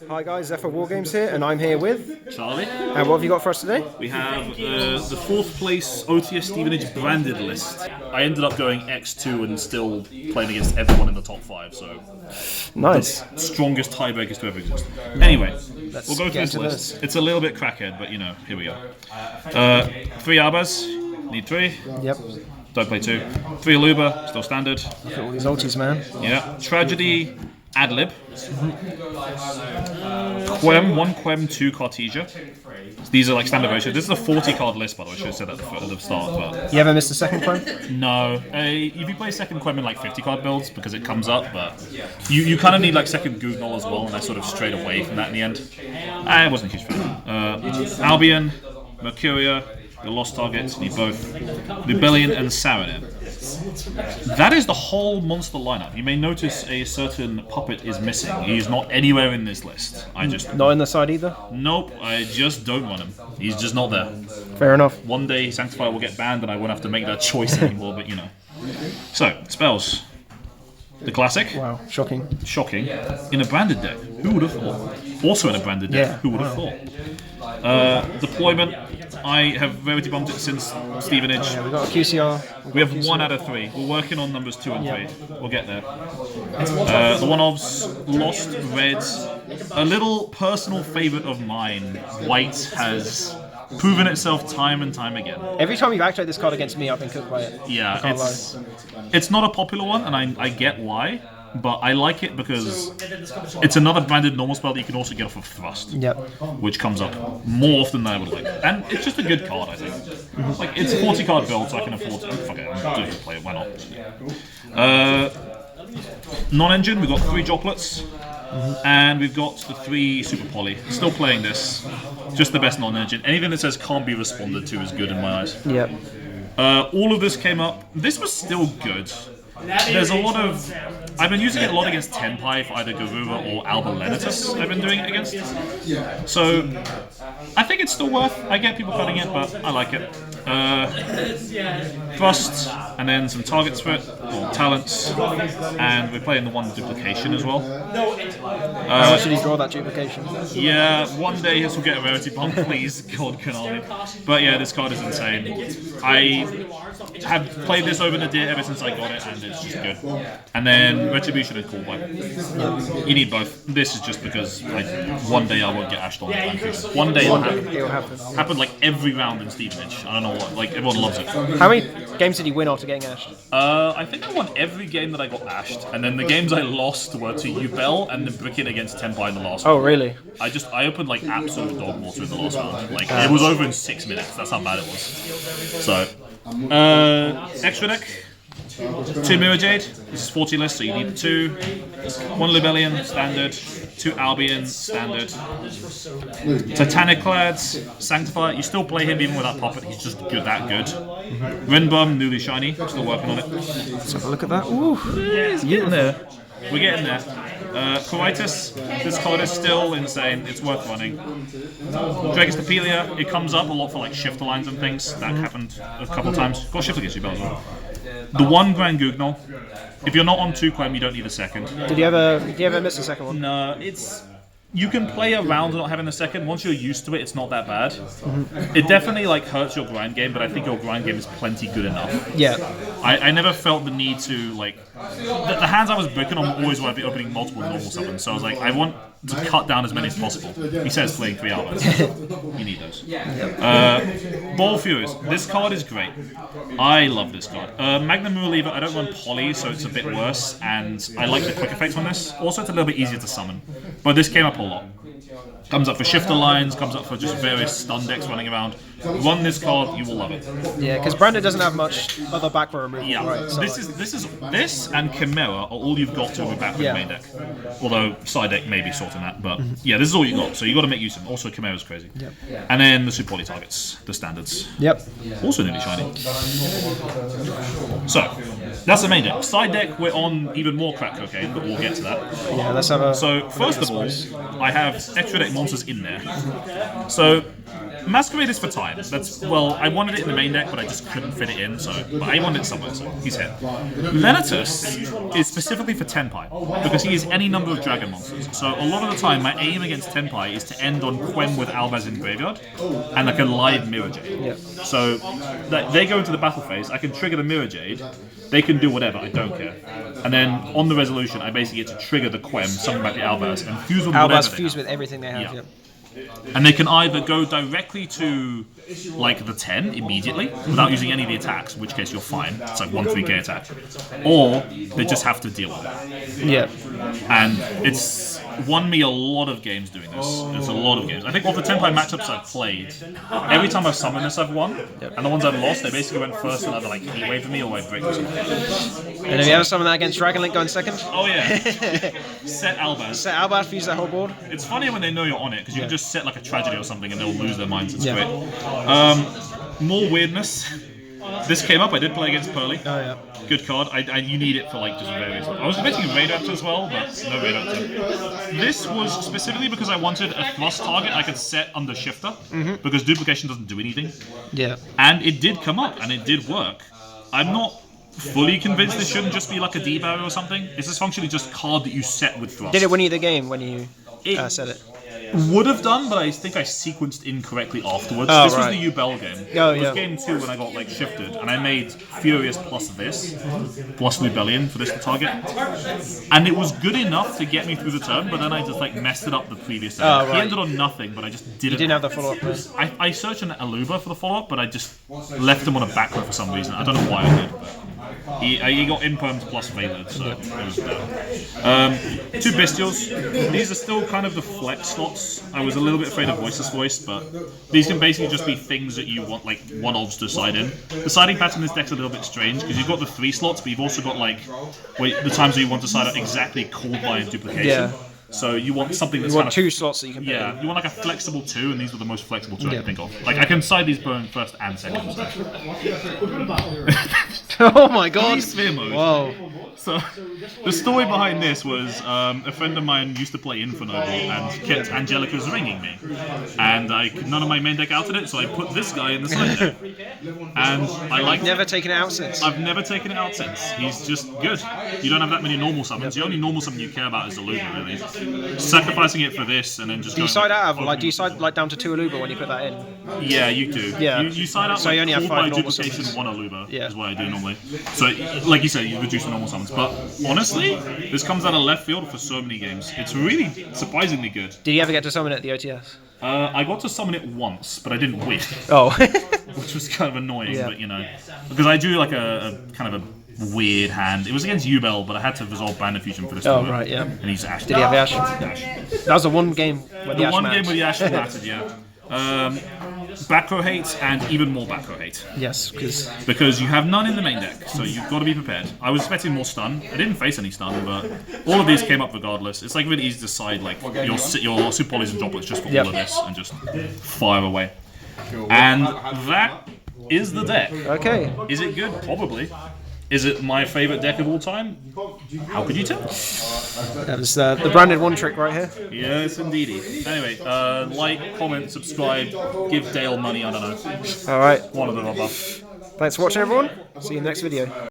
Hi guys, Zephyr Wargames here, and I'm here with Charlie. And what have you got for us today? We have the fourth place OTS Stevenage branded list. I ended up going X2 and still playing against everyone in the top 5, so nice. The strongest tiebreakers to ever exist. Anyway, we'll go through this list. This. It's a little bit crackhead, but you know, here we go. 3 Arbas, need 3. Yep. Don't play 2. 3 Aluba, still standard. Look at all these ultis, man. Yeah. Tragedy, Adlib. Quem, 1 Quem, 2 Cartesia. These are like standard ratios. This is a 40 card list, by the way. I should have said that at the start. But you ever missed a second Quem? No. If you play second Quem in like 50 card builds, because it comes up, but you kind of need like second Gugnol as well, and I sort of strayed away from that in the end. I wasn't a huge fan. Albion, Mercuria, your lost targets, need both Rebellion and Saranin. That is the whole monster lineup. You may notice a certain puppet is missing. He's not anywhere in this list. Not in the side either? Nope, I just don't run him. He's just not there. Fair enough. One day Sanctify will get banned and I won't have to make that choice anymore, but you know. So, spells. The classic. Wow, shocking. Shocking. In a branded deck. Who would have thought? Also in a branded deck. Yeah, Who would have thought? Deployment. I have rarity bumped it since Stevenage. Yeah, we got a QCR. We have QCR. 1 out of 3. We're working on numbers 2 and 3. We'll get there. The one-offs, Lost, Red. A little personal favourite of mine, White, has proven itself time and time again. Every time you've activated this card against me, I've been cooked by it. Yeah, it's not a popular one, and I get why. But I like it because it's another branded normal spell that you can also get off of Thrust. Yep. Which comes up more often than I would like. And it's just a good card, I think. Like, it's a 40 card build, so I can afford to. Fuck it, I'm doing to play it, why not? Non-engine, we've got 3 Droplets. And we've got the 3 Super Poly. Still playing this. Just the best non-engine. Anything that says can't be responded to is good in my eyes. Yep. All of this came up. This was still good. There's a lot of... I've been using it a lot against Tenpai for either Garura or Alba Lenitus I've been doing it against. So, I think it's still worth. I get people cutting it, but I like it. Thrust, and then some targets for it, or talents, and we're playing the 1 duplication as well. How much did he draw that duplication? Yeah, one day this will get a rarity bump, please, God Konami. But yeah, this card is insane. I have played this over Nadir ever since I got it, and it's just good. And then Retribution and Callback. You need both. This is just because one day I won't get ashed on the One day it'll happen. It'll happen. Happened like every round in Stevenage. I don't know what, like everyone loves it. How many games did he win after getting ashed? I think I won every game that I got ashed, and then the games I lost were to Ubel and then Brickin against Tenpai in the last one. Oh, really? I opened like absolute dog water in the last one. Like it was over in 6 minutes. That's how bad it was. So, extra deck. 2 Mirror Jade. This is 40 list, so you need 2. 1 Libellion, standard. 2 Albion, standard. Titanic Clads, Sanctify. You still play him even with that puppet. He's just good, that good. Renbum, newly shiny. Still working on it. Let's have a look at that. Ooh, yeah, it's getting there. We're getting there. Quiritis, this card is still insane. It's worth running. Dragus Papelia, it comes up a lot for like shifter lines and things. That happened a couple times. Got shifter against you, as well. The 1 Grand Gugnol. If you're not on 2 Quem, you don't need a second. Did you ever miss a second one? No, it's... You can play around not having a second. Once you're used to it, it's not that bad. It definitely like hurts your grind game, but I think your grind game is plenty good enough. Yeah. I never felt the need to like... The hands I was bricking on always want to be opening multiple normal summons, so I was like, I want to cut down as many as possible. He says playing 3 hours. You need those. Ball Furies. This card is great. I love this card. Magnum Rule Lever, I don't run Poly, so it's a bit worse, and I like the quick effects on this. Also, it's a little bit easier to summon. But this came up a lot. Comes up for shifter lines, comes up for just various stun decks running around. Run this card, you will love it. Yeah, because Brandon doesn't have much other back row removal. Yeah, right, so this and Chimera are all you've got to remove back from the main deck. Although side deck may be sorting that, but yeah, this is all you got. So you got to make use of them. Also, Chimera's crazy. Yep. And then the Super Poly targets, the standards. Yep. Also nearly shiny. So that's the main deck. Side deck, we're on even more crack cocaine, but we'll get to that. Yeah, let's have a. So first of all, I have extra deck monsters in there. So Masquerade is for time. That's I wanted it in the main deck, but I just couldn't fit it in. But I wanted it somewhere, so he's here. Lenatus is specifically for Tenpai because he is any number of dragon monsters. So a lot of the time, my aim against Tenpai is to end on Quem with Albaz in graveyard and like a live Mirror Jade. Yeah. So they go into the battle phase. I can trigger the Mirror Jade. They can do whatever. I don't care. And then on the resolution, I basically get to trigger the Quem, something like the Albaz, and fuse with whatever. Albaz fuse with everything they have. Yeah. And they can either go directly to like the 10 immediately without using any of the attacks, in which case you're fine. It's like 1-3k attack. Or they just have to deal with it. Yeah. And it's won me a lot of games doing this. It's a lot of games. I think of the Tenpai matchups I've played, every time I've summoned this I've won. And the ones I've lost, they basically went first and either like Heat Wave for me or I break or something. And have you ever summoned that against Dragon Link going second? Oh yeah. Set Albaz. Set Albaz, fuse that whole board. It's funny when they know you're on it, because you can just set like a tragedy or something and they'll lose their minds. It's great. More weirdness. This came up, I did play against Pearly. Oh yeah. Good card. You need it for like just various. I was expecting a Raidaptor as well, but no Raidaptor. This was specifically because I wanted a thrust target I could set under Shifter, because duplication doesn't do anything. Yeah. And it did come up, and it did work. I'm not fully convinced this shouldn't just be like a D-barrier or something. This is functionally just card that you set with thrust. Did it win you the game when you set it? Would have done, but I think I sequenced incorrectly afterwards. Oh, this right. was the Ubel game. Oh, it was yeah. game 2 when I got like shifted, and I made Furious plus this, plus Rebellion for this to target. And it was good enough to get me through the turn, but then I just like messed it up the previous turn. Oh, right. He ended on nothing, but I just didn't. You didn't have the follow-up. I searched an Aluba for the follow-up, but I just left him on a back row for some reason. I don't know why I did, but he got imperms plus favored, so it was bad. 2 Bestials. These are still kind of the flex slots. I was a little bit afraid of Voiceless Voice, but these can basically just be things that you want like one-offs to side in. The siding pattern in this deck's a little bit strange, because you've got the 3 slots, but you've also got like the times where you want to side out exactly Cold Line Duplication. Yeah. So you want something that's You want kind 2 slots that you can put in. you want like a flexible 2, and these were the most flexible 2 I can think of. Like I can side these burn first and second. Oh my god! Sphere mode. Whoa. So the story behind this was a friend of mine used to play Inferno and kept Angelica's ringing me, and none of my main deck outed it, so I put this guy in the side deck, and I like. Never taken it out since. I've never taken it out since. He's just good. You don't have that many normal summons. The only normal summon you care about is the Luba, really. Sacrificing it for this and then just. Do you side out of do you side like down to 2 Aluba when you put that in? Yeah, you do. Yeah. You side out So you only have 5 by normal duplication, summons. 1 Aluba Yeah. is what I do normally. So, like you said, you reduce the normal summons. But honestly, this comes out of left field for so many games. It's really surprisingly good. Did you ever get to summon it at the OTS? I got to summon it once, but I didn't win, Oh. which was kind of annoying. Yeah. But because I do like a kind of a weird hand. It was against Ubel, but I had to resolve Bandit Fusion for this. Oh, tournament. right, yeah. And he's Ash. Did he have Ash? Ash. That was the one game where the The Ash one matched. game where the Ash mattered, yeah. Back row hate and even more back row hate. Yes, Because you have none in the main deck, so you've got to be prepared. I was expecting more stun. I didn't face any stun, but all of these came up regardless. It's like really easy to decide like your super polys and droplets just for all of this and just fire away. And that is the deck. Okay. Is it good? Probably. Is it my favourite deck of all time? How could you tell? That was the branded one trick right here. Yes, indeedy. Anyway, like, comment, subscribe, give Dale money, I don't know. Alright. One of the above. Thanks for watching, everyone. See you in the next video.